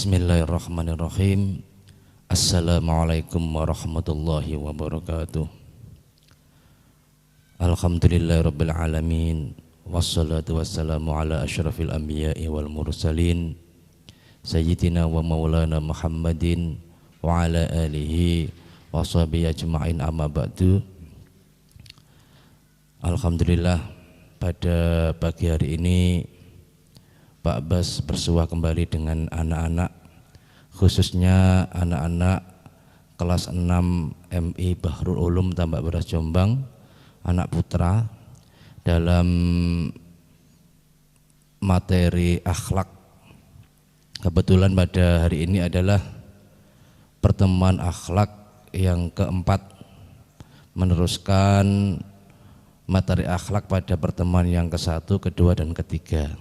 Bismillahirrahmanirrahim. Assalamualaikum warahmatullahi wabarakatuh. Alhamdulillahirabbil alamin. Wassalatu wassalamu ala asyrafil anbiya'i wal mursalin sayyidina wa maulana Muhammadin wa ala alihi wa sahbihi ajma'in, amma ba'du. Alhamdulillah, pada pagi hari ini Pak Bas bersuah kembali dengan anak-anak, khususnya anak-anak kelas 6 MI Bahrul Ulum Tambak Beras Jombang, anak putra, dalam materi akhlak. Kebetulan pada hari ini adalah pertemuan akhlak yang keempat, meneruskan materi akhlak pada pertemuan yang ke-1, kedua, dan ketiga.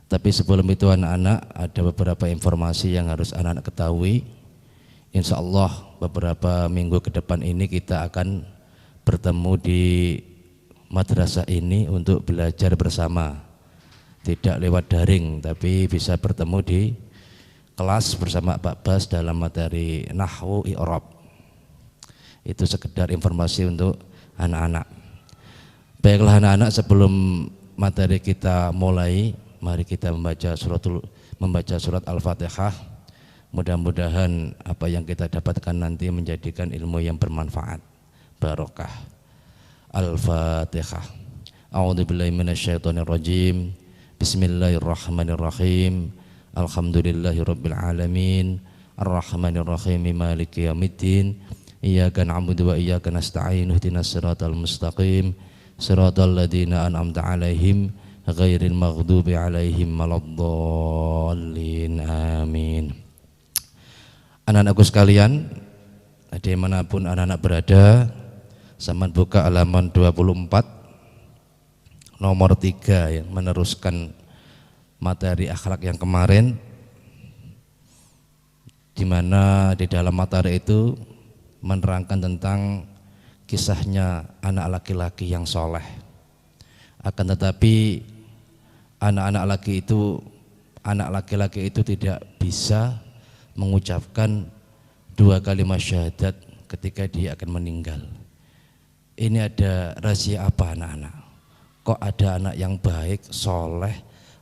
Tapi sebelum itu anak-anak, ada beberapa informasi yang harus anak-anak ketahui. Insya Allah beberapa minggu ke depan ini kita akan bertemu di madrasah ini untuk belajar bersama. Tidak lewat daring, tapi bisa bertemu di kelas bersama Pak Bas dalam materi Nahwu I'rab. Itu sekedar informasi untuk anak-anak. Baiklah anak-anak, sebelum materi kita mulai, mari kita membaca surat Al-Fatihah. Mudah-mudahan apa yang kita dapatkan nanti menjadikan ilmu yang bermanfaat, barokah. Al-Fatihah. A'udzubillahi minasyaitonirrajim. Bismillahirrahmanirrahim. Alhamdulillahirabbil alamin. Arrahmanirrahim. Maliki yaumiddin. Iyyaka na'budu wa iyyaka nasta'in. Ihdinas siratal mustaqim. Siratal ladzina an'amta 'alaihim ghairil maghdubi 'alaihim waladdallin. Amin. Anak-anakku sekalian, dimanapun anak-anak berada, Saman buka halaman 24 nomor 3 yang meneruskan materi akhlak yang kemarin, di mana di dalam materi itu menerangkan tentang kisahnya anak laki-laki yang soleh. Akan tetapi anak laki-laki itu tidak bisa mengucapkan 2 kalimat syahadat ketika dia akan meninggal. Ini ada rahasia apa anak-anak? Kok ada anak yang baik, soleh,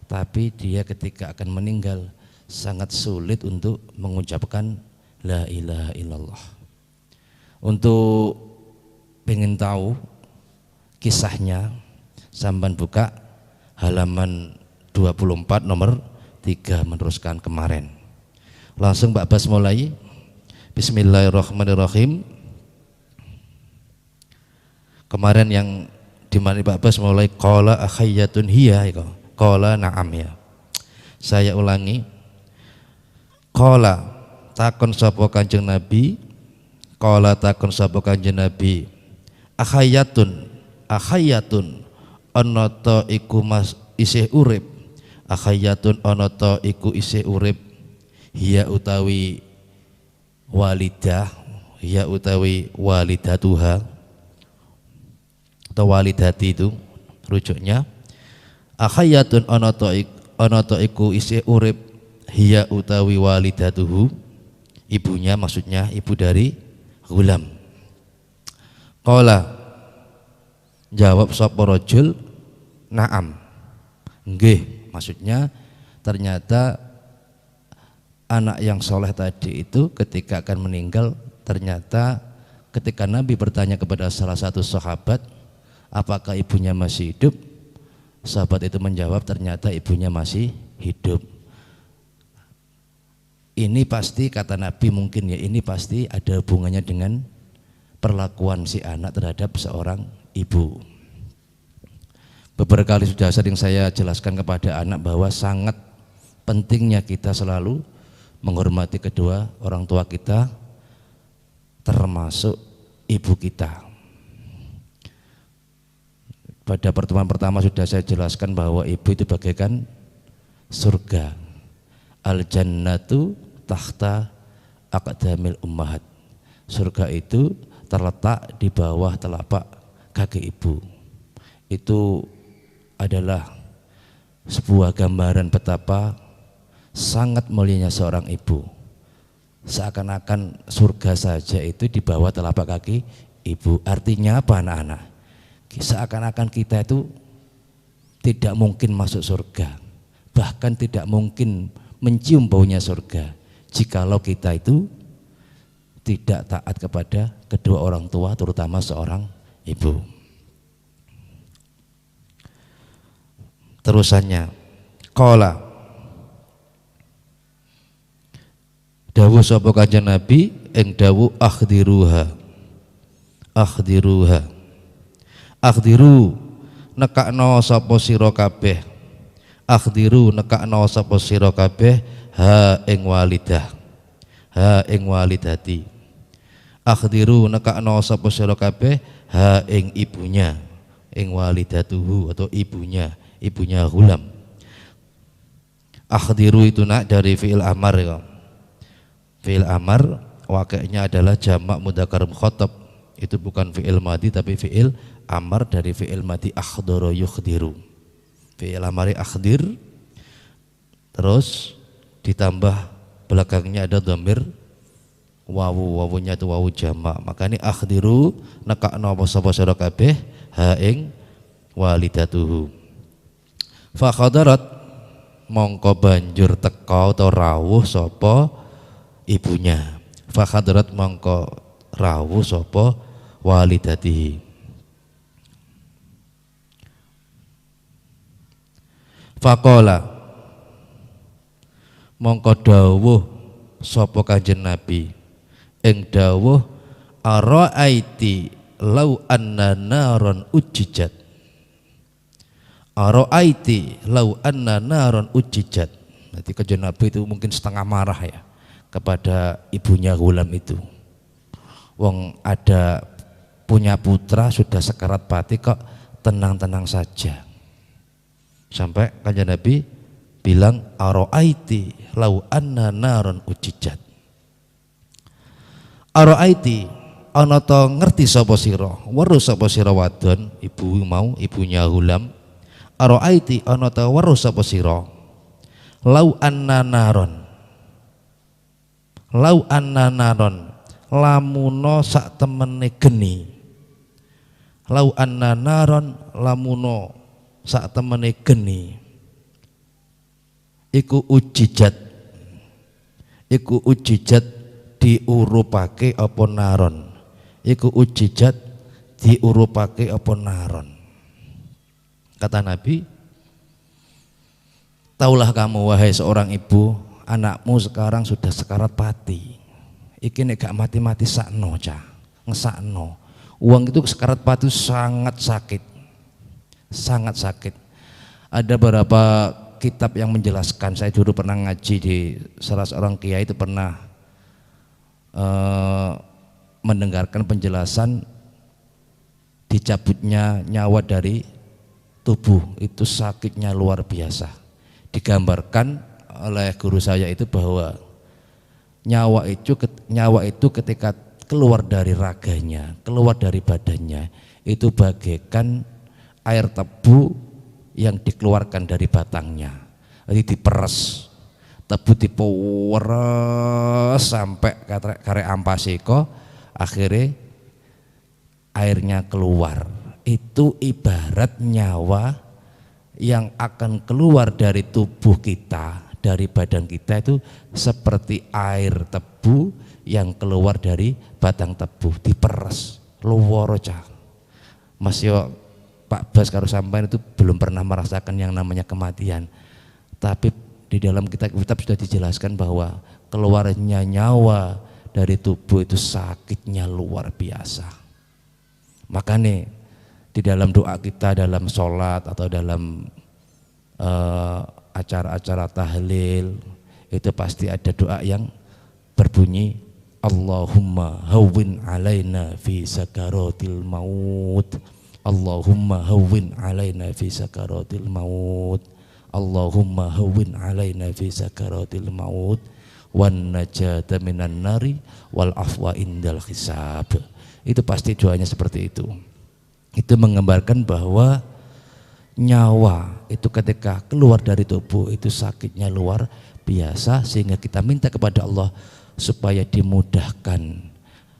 tapi dia ketika akan meninggal sangat sulit untuk mengucapkan la ilaha illallah. Untuk pengen tahu kisahnya, sampan buka halaman 24 nomor 3 meneruskan kemarin. Langsung Pak Bas mulai. Bismillahirrahmanirrahim. Kemarin yang dimana Pak Bas mulai qala akhayyatun hiya, qala na'am ya. Saya ulangi. Qala takon sapa Kanjeng Nabi, qala takon sapa Kanjeng Nabi, akhayyatun ana ta iku mas isih urip, akhayyatun ana ta iku isih urip, hiya utawi walidah, hiya utawi walidatuha atau walidati, itu rujuknya. Akhayyatun ana ta iku isih urip, hiya utawi walidatuhu, ibunya, maksudnya ibu dari Ghulam. Qala jawab sapa rajul, na'am, nggih. Maksudnya ternyata anak yang soleh tadi itu ketika akan meninggal, ternyata ketika Nabi bertanya kepada salah satu sahabat, apakah ibunya masih hidup? Sahabat itu menjawab, ternyata ibunya masih hidup. Ini pasti, kata Nabi, mungkin ya, ini pasti ada hubungannya dengan perlakuan si anak terhadap seorang ibu. Beberapa kali sudah sering saya jelaskan kepada anak bahwa sangat pentingnya kita selalu menghormati kedua orang tua kita, termasuk ibu kita. Pada pertemuan pertama sudah saya jelaskan bahwa ibu itu bagaikan surga. Al-jannatu tahta aqdamil ummahat. Surga itu terletak di bawah telapak kaki ibu. Itu adalah sebuah gambaran betapa sangat mulianya seorang ibu. Seakan-akan surga saja itu di bawah telapak kaki ibu. Artinya apa anak-anak? Seakan-akan kita itu tidak mungkin masuk surga, bahkan tidak mungkin mencium baunya surga jikalau kita itu tidak taat kepada kedua orang tua, terutama seorang ibu. Terusannya, qala dawuh sapa Kanjeng Nabi ing dawuh akhdiruha akhdiru nekakno sapa sira kabeh akhdiru nekakno sapa sira kabeh ha ing walidah ha ing walidati akhdiru nekakno sapa sira kabeh ha ing ibunya ing walidatuhu atau ibunya Ghulam. Akhdiru itu nak dari fi'il amar ya. Fi'il amar wakilnya adalah jamak mudzakkar mukhatab. Itu bukan fi'il madhi tapi fi'il amar dari fi'il madhi akhdara yukhdiru. Fi'il amari akhdir terus ditambah belakangnya ada dhamir wawunya itu wawu jamak. Maka ini akhdiru nekakno sapa sira kabeh ha ing walidatuhu. Fa khadarat mongko banjur teka atau rawuh sapa ibunya. Fa khadarat mongko rawuh sapa walidatihi. Faqala mongko dawuh sapa Kanjeng Nabi ing dawuh araaiti lau anna naron ujjijat araaiti lau anna naron ujjijat. Nanti Kanjeng Nabi itu mungkin setengah marah ya kepada ibunya Ghulam itu. Wong ada punya putra sudah sekarat mati kok tenang-tenang saja. Sampai Kanjeng Nabi bilang araaiti lau anna naron ujjijat. Araaiti ana ta ngerti sapa sira weruh sapa sira wadon ibu mau ibunya Ghulam. Araaiti ana ta weruh sapa sira lau anna naron lamuno sak temene geni lau anna naron lamuno sak temene geni iku ujijat diurupake apa naron iku ujijat diurupake apa naron. Kata Nabi, taulah kamu wahai seorang ibu, anakmu sekarang sudah sekarat mati. Iki nek gak mati-mati sakno cah, ngesakno. Uang itu sekarat mati sangat sakit. Sangat sakit. Ada beberapa kitab yang menjelaskan, saya dulu pernah ngaji di salah seorang kiai itu pernah mendengarkan penjelasan dicabutnya nyawa dari tubuh itu sakitnya luar biasa. Digambarkan oleh guru saya itu bahwa nyawa itu ketika keluar dari raganya, keluar dari badannya itu bagaikan air tebu yang dikeluarkan dari batangnya. Jadi diperes, tebu diperes sampai kare ampasiko, akhirnya airnya keluar. Itu ibarat nyawa yang akan keluar dari tubuh kita, dari badan kita itu seperti air tebu yang keluar dari batang tebu, diperes luworo cah. Mas yo Pak Bas karo sampean itu belum pernah merasakan yang namanya kematian. Tapi di dalam kitab sudah dijelaskan bahwa keluarnya nyawa dari tubuh itu sakitnya luar biasa. Makanya di dalam doa kita, dalam sholat atau dalam acara-acara tahlil itu pasti ada doa yang berbunyi Allahumma hawwin alaina fi sakaratil maut, Allahumma hawwin alaina fi sakaratil maut, Allahumma hawwin alaina fi sakaratil maut wan najata minan nari wal afwa indal hisab. Itu pasti doanya seperti itu. Itu menggambarkan bahwa nyawa itu ketika keluar dari tubuh itu sakitnya luar biasa, sehingga kita minta kepada Allah supaya dimudahkan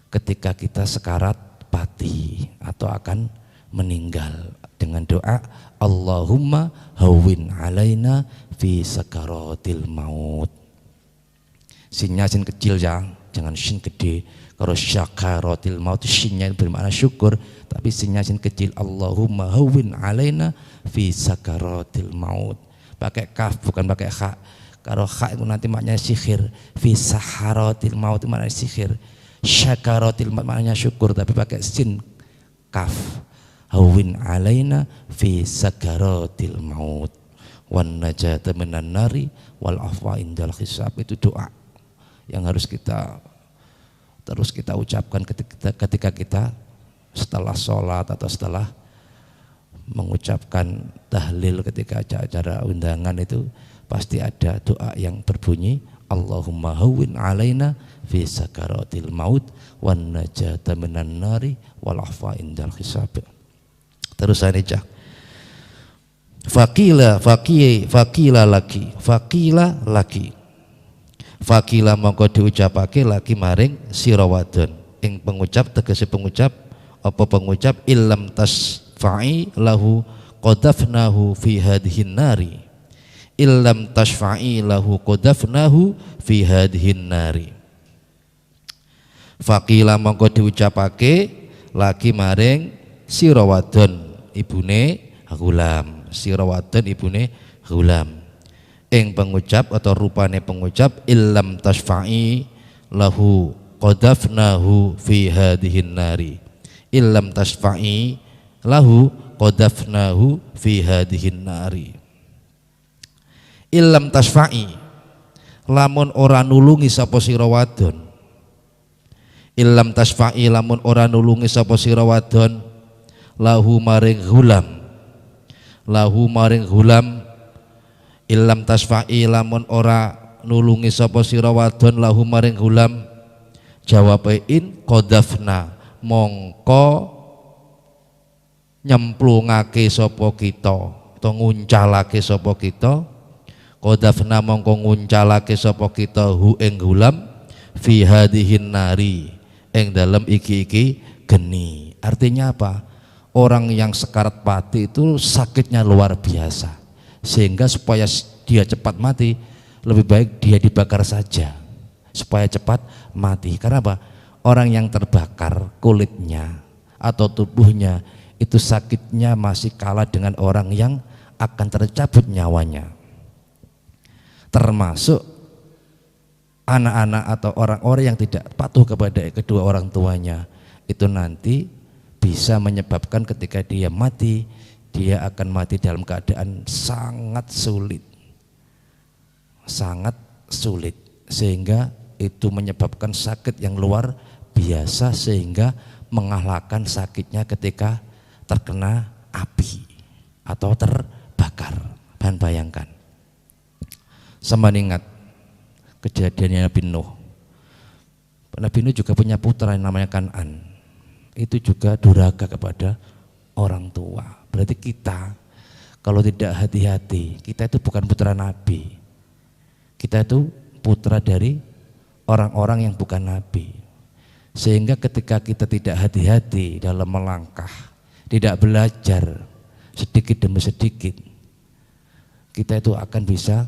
ketika kita sekarat pati atau akan meninggal dengan doa Allahumma hawwin alaina fi sakaratil maut. Sinnya sin kecil ya, jangan sin gede. Kalau syakaratil maut sinnya bermakna syukur, tapi sinnya sin kecil. Allahumma hawwin alaina fi sakaratil maut. Pakai kaf bukan pakai kha. Kalau kha itu nanti maknanya sihir. Fi saharatil maut itu maknanya sihir. Syakaratil maut maknanya syukur, tapi pakai sin kaf. Hawwin alaina fi sakaratil maut wan najata minan nari wal afwa indal hisab. Itu doa yang harus kita terus kita ucapkan ketika kita setelah sholat atau setelah mengucapkan tahlil, ketika acara undangan itu pasti ada doa yang berbunyi Allahumma hawwin alaina fi sakaratil maut wan najata minan nari wal afwa indal hisab. Terus saya cak fakila laki fakila mongko diucapake laki maring sira wadon ing pengucap tegese pengucap apa pengucap illam tasfa'i lahu qadafnahu fi hadhihin nari illam tasfa'i lahu qadafnahu fi hadhihin nari. Fakila mongko diucapake laki maring sira wadon ibune Ghulam, sira wadon ibune Ghulam ing pengucap atau rupane pengucap illam tasfa'i lahu qadafnahu fi hadhihin nari illam tasfa'i lahu qadafnahu fi hadhihin nari. Illam tasfa'i lamun ora nulungi sapa sira wadon, illam tasfa'i lamun ora nulungi sapa sira wadon lahu maring Ghulam illam tasfa'i lamun ora nulungi sapa sira wadon lahu maring Ghulam jawabe in qadafna mongko nyemplungake sapa kita atau nguncalake sapa kita qadafna mongko nguncalake sapa kita hu ing Ghulam fi hadhihin nari ing dalem iki geni. Artinya apa? Orang yang sekarat mati itu sakitnya luar biasa, sehingga supaya dia cepat mati lebih baik dia dibakar saja supaya cepat mati. Karena apa? Orang yang terbakar kulitnya atau tubuhnya itu sakitnya masih kalah dengan orang yang akan tercabut nyawanya, termasuk anak-anak atau orang-orang yang tidak patuh kepada kedua orang tuanya. Itu nanti bisa menyebabkan ketika dia mati, dia akan mati dalam keadaan sangat sulit, sehingga itu menyebabkan sakit yang luar biasa, sehingga mengalahkan sakitnya ketika terkena api atau terbakar. Dan bayangkan, sama ingat kejadiannya Nabi Nuh. Nabi Nuh juga punya putra yang namanya Kan'an. Itu juga durhaka kepada orang tua. Berarti kita kalau tidak hati-hati, kita itu bukan putra Nabi, kita itu putra dari orang-orang yang bukan Nabi. Sehingga ketika kita tidak hati-hati dalam melangkah, tidak belajar sedikit demi sedikit, kita itu akan bisa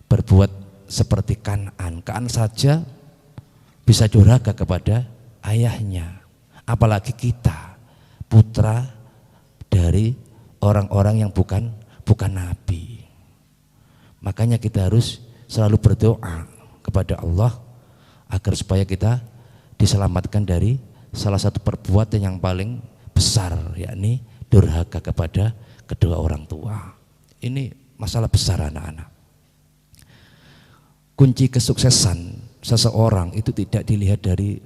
berbuat seperti Kan'an. Kan'an saja bisa durhaka kepada ayahnya, apalagi kita putra dari orang-orang yang bukan Nabi. Makanya kita harus selalu berdoa kepada Allah agar supaya kita diselamatkan dari salah satu perbuatan yang paling besar, yakni durhaka kepada kedua orang tua. Ini masalah besar anak-anak. Kunci kesuksesan seseorang itu tidak dilihat dari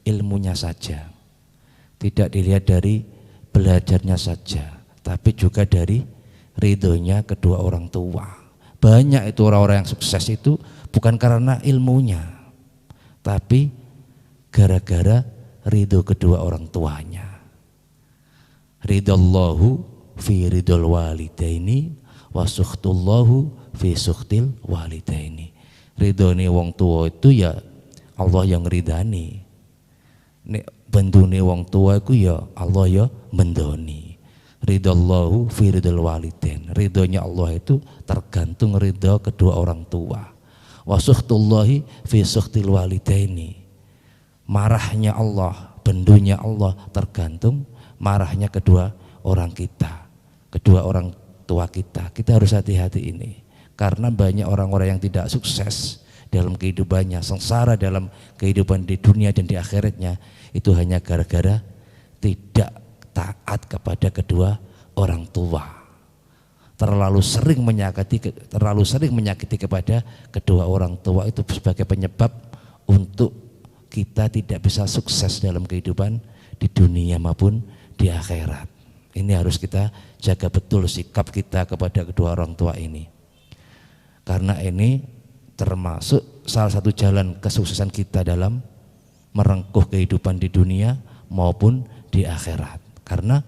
ilmunya saja, tidak dilihat dari belajarnya saja, tapi juga dari ridhonya kedua orang tua. Banyak itu orang-orang yang sukses itu bukan karena ilmunya, tapi gara-gara ridho kedua orang tuanya. Ridallahu fi ridul walidaini wa sukhtullahu fi sukhtil walidaini. Ridhone wong tua itu ya Allah yang ridani. Nek bendune wong tua iku ya Allah ya mendoni. Ridallahu fi ridul walidain. Ridhonya Allah itu tergantung ridho kedua orang tua. Wa sukhtullahi fi sukhtil walidaini. Marahnya Allah, bendunya Allah tergantung marahnya kedua orang kita, kedua orang tua kita. Kita harus hati-hati ini. Karena banyak orang-orang yang tidak sukses dalam kehidupannya, sengsara dalam kehidupan di dunia dan di akhiratnya, itu hanya gara-gara tidak taat kepada kedua orang tua. Terlalu sering menyakiti kepada kedua orang tua, itu sebagai penyebab untuk kita tidak bisa sukses dalam kehidupan di dunia maupun di akhirat. Ini harus kita jaga betul sikap kita kepada kedua orang tua ini. Karena ini termasuk salah satu jalan kesuksesan kita dalam merengkuh kehidupan di dunia maupun di akhirat. Karena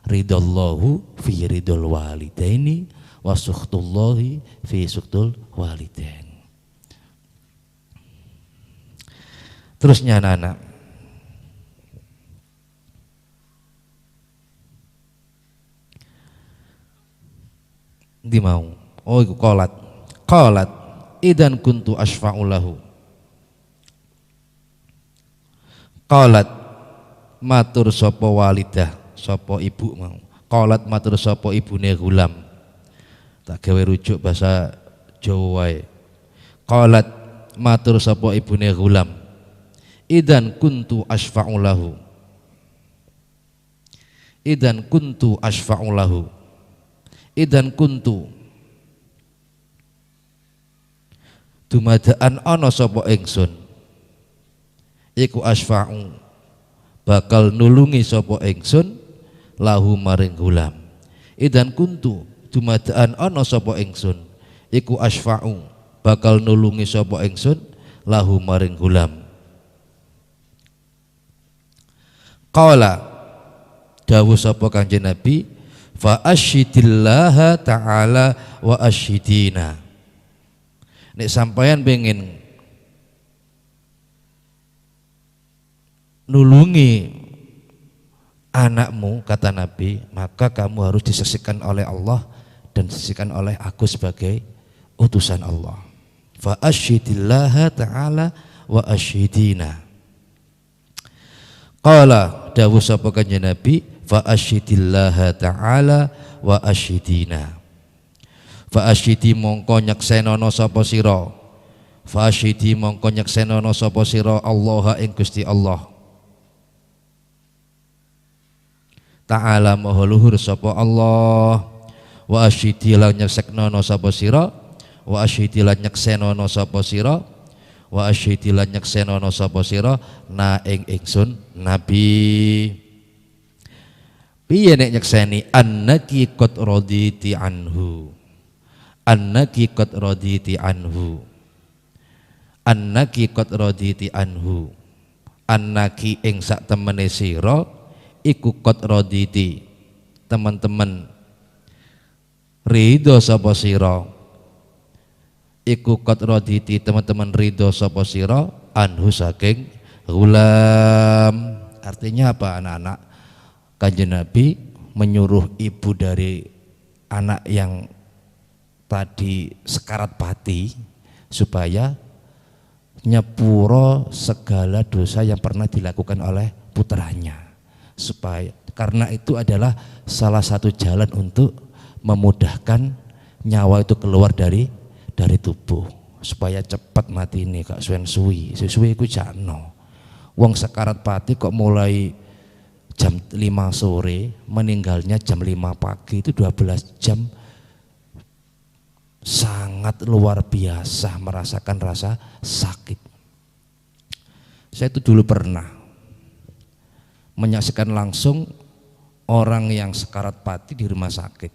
ridallahu fi ridul walidaini wa sukhtullahi fi sukhtul walidain. Terusnya anak-anak, di mau oh iku qalat idan kuntu asfa'u lahu. Qalat matur sapa walidah, sapa ibu mau. Qalat matur sapa ibune gulam. Tak gawe rujuk bahasa Jawa wae. Qalat matur sapa ibune gulam. Idan kuntu asfa'u lahu. Idan kuntu asfa'u lahu. Idan kuntu dumadaan ana sapa ingsun iku asfa'u bakal nulungi sapa ingsun lahu maring gulam. Idan kuntu dumadaan ana sapa ingsun iku asfa'u bakal nulungi sapa ingsun lahu maring gulam. Qala dawuh sapa Kanjeng Nabi, fa asyidillaha ta'ala wa asyidina. Nek sampeyan pengen nulungi anakmu, kata Nabi, maka kamu harus disaksikan oleh Allah dan disaksikan oleh aku sebagai utusan Allah. Fa asyidillaha ta'ala wa asyidina. Qala dawuh sapa Kanjeng Nabi, fa asyidillaha ta'ala wa asyidina. Fa asyidi mongko nyeksenono sapa sira. Fa asyidi mongko nyeksenono sapa sira Allah ing Gusti Allah. Ta'ala maha luhur sapa Allah. Wa asyidi lan nyeksenono sapa sira. Wa asyidi lan nyeksenono sapa sira. Wa asyidi lan nyeksenono sapa sira na ing ingsun Nabi. Piye nek nyekseni? Annaki qad raditi anhu. Annaki qad raditi anhu. Annaki qad raditi anhu. Annaki ing sak temene sira iku qad raditi. Teman-teman ridho sapa sira. Iku qad raditi, teman-teman ridho sapa sira anhu saking gulam. Artinya apa anak-anak? Kanjeng Nabi menyuruh ibu dari anak yang tadi sekarat pati supaya nyepuro segala dosa yang pernah dilakukan oleh putranya, supaya karena itu adalah salah satu jalan untuk memudahkan nyawa itu keluar dari tubuh supaya cepat mati ini. Kak suwi iku jano wong sekarat pati kok mulai jam 5 sore meninggalnya jam 5 pagi, itu 12 jam. Sangat luar biasa merasakan rasa sakit. Saya itu dulu pernah menyaksikan langsung orang yang sekarat pati di rumah sakit.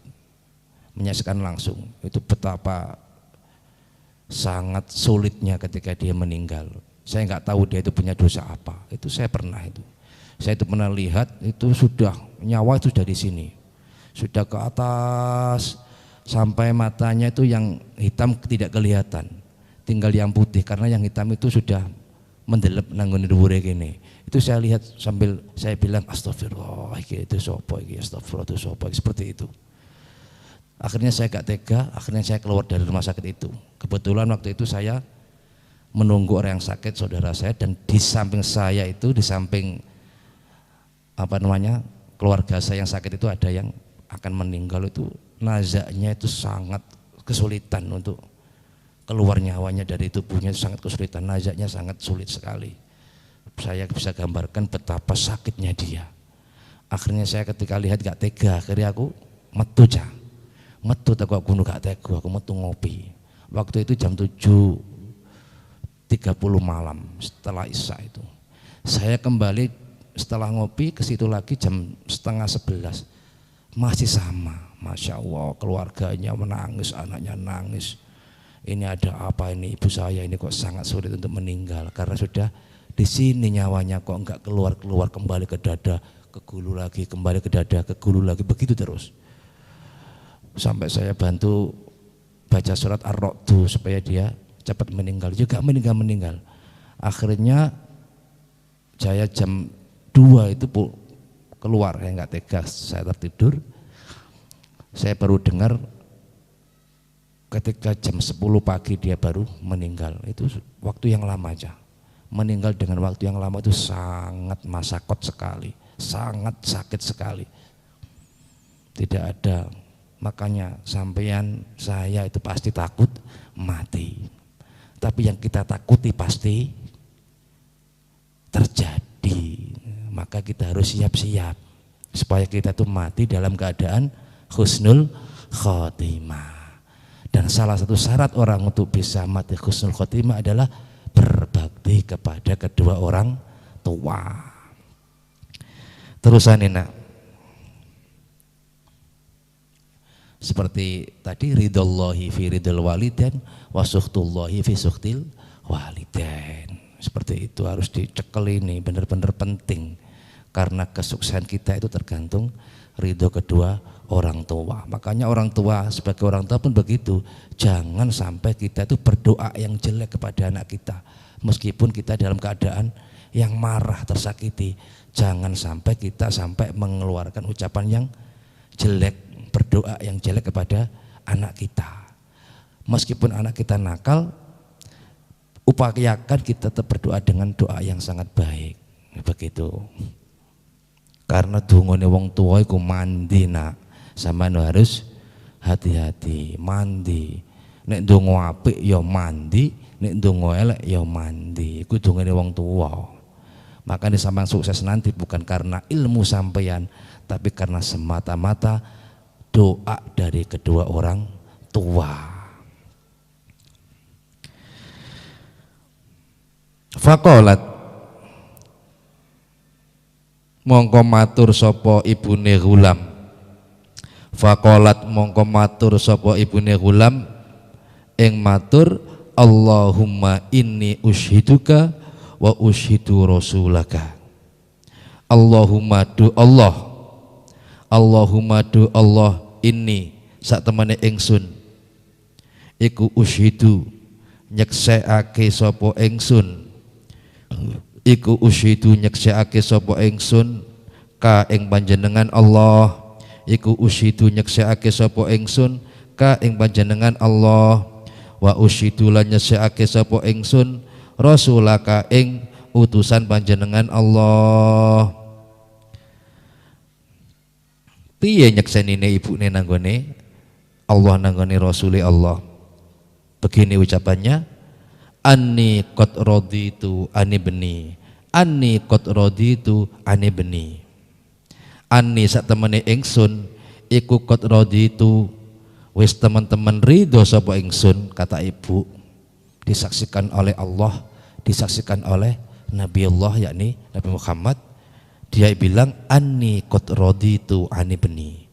Menyaksikan langsung itu betapa sangat sulitnya ketika dia meninggal. Saya nggak tahu dia itu punya dosa apa. Itu saya pernah itu. Saya itu pernah lihat itu sudah nyawa itu sudah di sini. sudah ke atas sampai matanya itu yang hitam tidak kelihatan, tinggal yang putih karena yang hitam itu sudah mendelep nanggung dhuwure kene. Itu saya lihat sambil saya bilang astagfirullah itu sopo iki, astagfirullah itu sopo, seperti itu. Akhirnya saya gak tega, akhirnya saya keluar dari rumah sakit itu. Kebetulan waktu itu saya menunggu orang yang sakit, saudara saya, dan di samping saya itu, di samping keluarga saya yang sakit itu ada yang akan meninggal. Itu nazaknya itu sangat kesulitan untuk keluar nyawanya dari tubuhnya, sangat kesulitan, nazaknya sangat sulit sekali. Saya bisa gambarkan betapa sakitnya dia. Akhirnya saya ketika lihat gak tega, akhirnya aku metu aku gak tega, aku metu ngopi. Waktu itu jam 7.30 malam setelah Isya itu. Saya kembali setelah ngopi ke situ lagi jam 10:30. Masih sama, Masya Allah, keluarganya menangis, anaknya nangis. Ini ada apa ini, ibu saya ini kok sangat sulit untuk meninggal karena sudah di sini nyawanya kok enggak keluar, kembali ke dada, ke gulu lagi, kembali ke dada, ke gulu lagi, begitu terus. Sampai saya bantu baca surat Ar-Ra'd supaya dia cepat meninggal, juga meninggal. Akhirnya saya jam 2 itu keluar, saya enggak tega, saya tertidur. Saya baru dengar ketika jam 10 pagi dia baru meninggal. Itu waktu yang lama aja. Meninggal dengan waktu yang lama itu sangat masakot sekali, sangat sakit sekali. Tidak ada, makanya sampean saya itu pasti takut mati. Tapi yang kita takuti pasti terjadi. Maka kita harus siap-siap supaya kita tuh mati dalam keadaan husnul khotimah. Dan salah satu syarat orang untuk bisa mati husnul khotimah adalah berbakti kepada kedua orang tua. Terusan nak, seperti tadi, ridallahi fi ridal walidain wa sukhtullahi fi sukhtil walidain. Seperti itu harus dicekel, ini benar-benar penting karena kesuksesan kita itu tergantung ridho kedua orang tua. Makanya orang tua, sebagai orang tua pun begitu, jangan sampai kita itu berdoa yang jelek kepada anak kita meskipun kita dalam keadaan yang marah, tersakiti. Jangan sampai kita mengeluarkan ucapan yang jelek, berdoa yang jelek kepada anak kita. Meskipun anak kita nakal, upayakan kita tetap berdoa dengan doa yang sangat baik, begitu. Karena dungane wong tua iku mandi nak, sampeyan harus hati-hati mandi. Nek ndonga apik ya mandi, nek ndonga elek ya mandi. Iku dungane wong tua. Makanya sampeyan sukses nanti bukan karena ilmu sampeyan, tapi karena semata-mata doa dari kedua orang tua. Faqalat, mongko matur sapa ibune Ghulam. Faqalat, mongko matur sapa ibune Ghulam ing matur, Allahumma inni ushiduka wa ushidu rasulaka. Allahumma du Allah, Allahumma du Allah, inni sak temene ingsun iku ushidu nyeksekake sapa ingsun, iku ushidu nyeksekake sapa ingsun ka ing panjenengan Allah, iku ushidu nyeksekake sapa ingsun ka ing panjenengan Allah, wa ushidu lan nyeksekake sapa ingsun rasulaka ing utusan panjenengan Allah. Piye nyeksenine ibune nanggone Allah, nanggone rasuli Allah? Begini ucapannya, anni qad raditu ani beni, anni qad raditu ani beni. Anni sak temene ingsun iku qad raditu, wis teman-teman ridho sapa ingsun, kata ibu, disaksikan oleh Allah, disaksikan oleh Nabi Allah yakni Nabi Muhammad. Dia bilang anni qad raditu ani beni,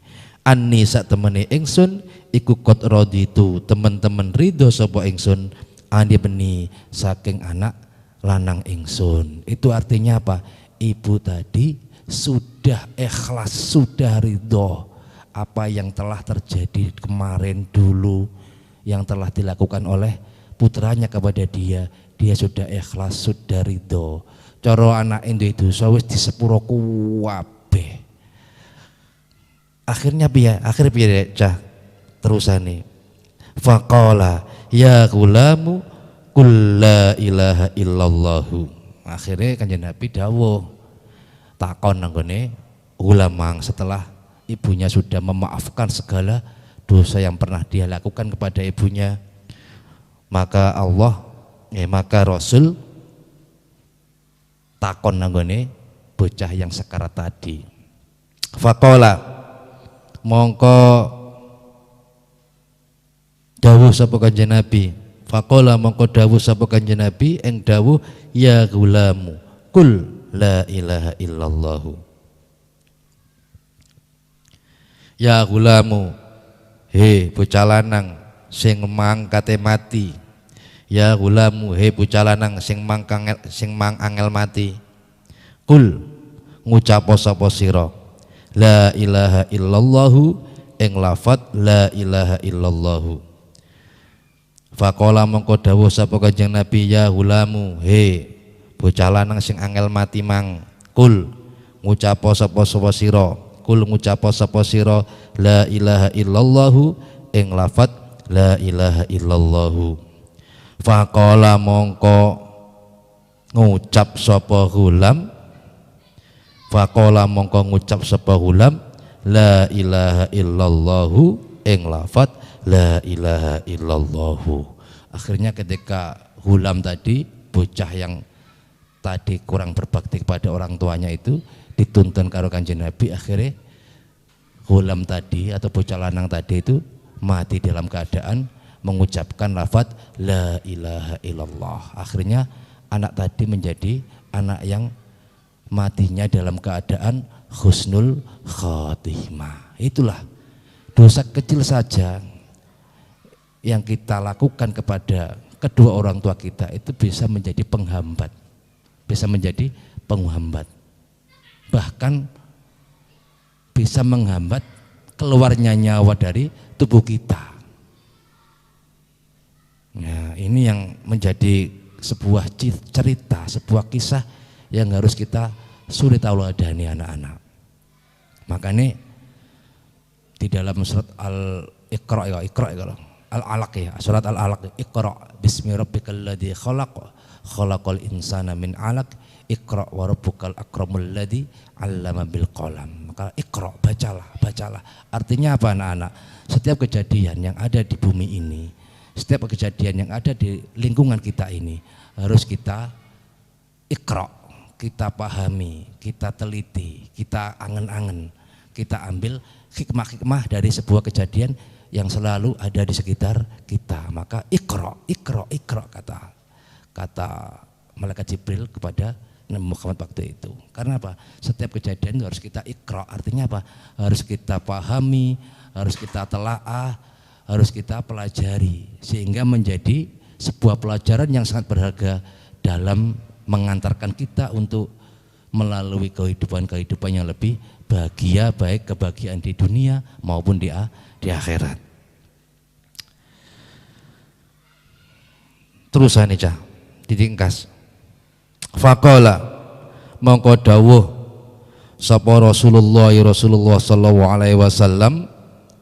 anni sak temene ingsun iku qad raditu, teman-teman ridho sapa ingsun ani beni, saking anak lanang ingsun. Itu artinya apa? Ibu tadi sudah ikhlas, sudah ridho apa yang telah terjadi kemarin dulu yang telah dilakukan oleh putranya kepada dia sudah ikhlas, sudah ridho. Coro anak itu wis di sepuro kuwabe. Akhirnya piye cah terusane. Faqala ya gulamu qul la ilaha illallahu. Akhirnya Kanjeng Nabi dawuh takon nanggone ulamang setelah ibunya sudah memaafkan segala dosa yang pernah dia lakukan kepada ibunya, maka maka Rasul takon nanggone bocah yang sekarat tadi. Faqala mongko dawuh sapa Kanjeng Nabi. Faqala mongko dawuh sapa Kanjeng Nabi ing dawuh ya gulamu kul la ilaha illallah. Ya gulamu, he bocah lanang sing mangkate mati. Ya gulamu, he bocah lanang sing mang angel mati. Kul ngucap sapa sira la ilaha illallah ing lafat la ilaha illallah. Faqala mongko dawuh sapa Kanjeng Nabi ya gulamu, he bocah lanang sing angel mati mang. Kul ngucap sapa sira, kul ngucap sapa sira la ilaha illallah ing lafat la ilaha illallah. Faqala mongko ngucap sapa gulam, faqala mongko ngucap sapa gulam la ilaha illallah ing lafat la ilaha illallah. Akhirnya ketika gulam tadi, bocah yang tadi kurang berbakti kepada orang tuanya itu dituntun karo Kanjeng Nabi, akhirnya gulam tadi atau bocah lanang tadi itu mati dalam keadaan mengucapkan lafaz la ilaha illallah. Akhirnya anak tadi menjadi anak yang matinya dalam keadaan husnul khotimah. Itulah dosa kecil saja yang kita lakukan kepada kedua orang tua kita itu bisa menjadi penghambat, bahkan bisa menghambat keluarnya nyawa dari tubuh kita. Nah, ini yang menjadi sebuah cerita, sebuah kisah yang harus kita sulit tauladani anak-anak. Makanya di dalam surat Al-Iqra kalau Al-Alaq ya, surat Al-Alaq, Iqra bismi rabbikal ladzi khalaq khalaqal insana min 'alaq Iqra wa rabbukal akramul ladzi 'allama bil qalam. Maka Iqra, bacalah. Artinya apa anak-anak? Setiap kejadian yang ada di bumi ini, setiap kejadian yang ada di lingkungan kita ini harus kita Iqra, kita pahami, kita teliti, kita angen-angen, kita ambil hikmah-hikmah dari sebuah kejadian yang selalu ada di sekitar kita. Maka Iqra kata malaikat Jibril kepada Nabi Muhammad waktu itu. Karena apa? Setiap kejadian itu harus kita Iqra. Artinya apa? Harus kita pahami, harus kita telaah, harus kita pelajari sehingga menjadi sebuah pelajaran yang sangat berharga dalam mengantarkan kita untuk melalui kehidupan yang lebih bahagia, baik kebahagiaan di dunia maupun di akhirat. Terusan cah diringkas. Faqala mongko dawuh sapa Rasulullah sallallahu alaihi wasallam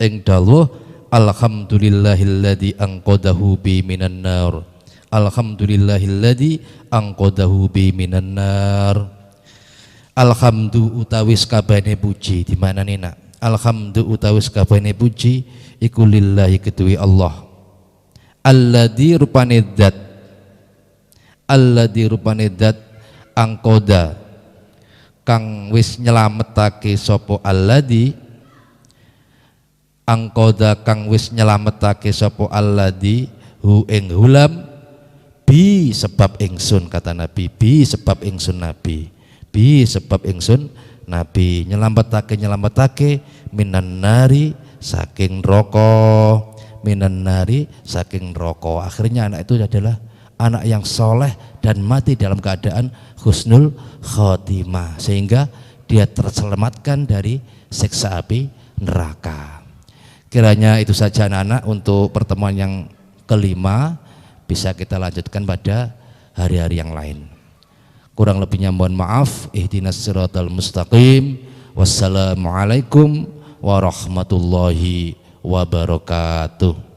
ing dawuh alhamdulillahilladzi anqadahu bi minan nar. Alhamdulillahilladzi anqadahu bi minan nar. Alhamdu utawis kabane puji di mana nih nak? Alhamdu utawis kabane puji iku lillahi kedue Allah. Alladzi rupane dzat angkoda kang wis nyelametake sapa alladzi angkoda kang wis nyelametake sapa alladzi hu ing hulam bi sebab ingsun, kata Nabi, bi sebab ingsun Nabi nyelametake minan nari saking neraka. Akhirnya anak itu adalah anak yang soleh dan mati dalam keadaan husnul khotimah, sehingga dia terselamatkan dari siksa api neraka. Kiranya itu saja anak-anak untuk pertemuan yang kelima, bisa kita lanjutkan pada hari-hari yang lain. Kurang lebihnya mohon maaf. Ihdinas siratal mustaqim. Wassalamualaikum warahmatullahi wabarakatuh.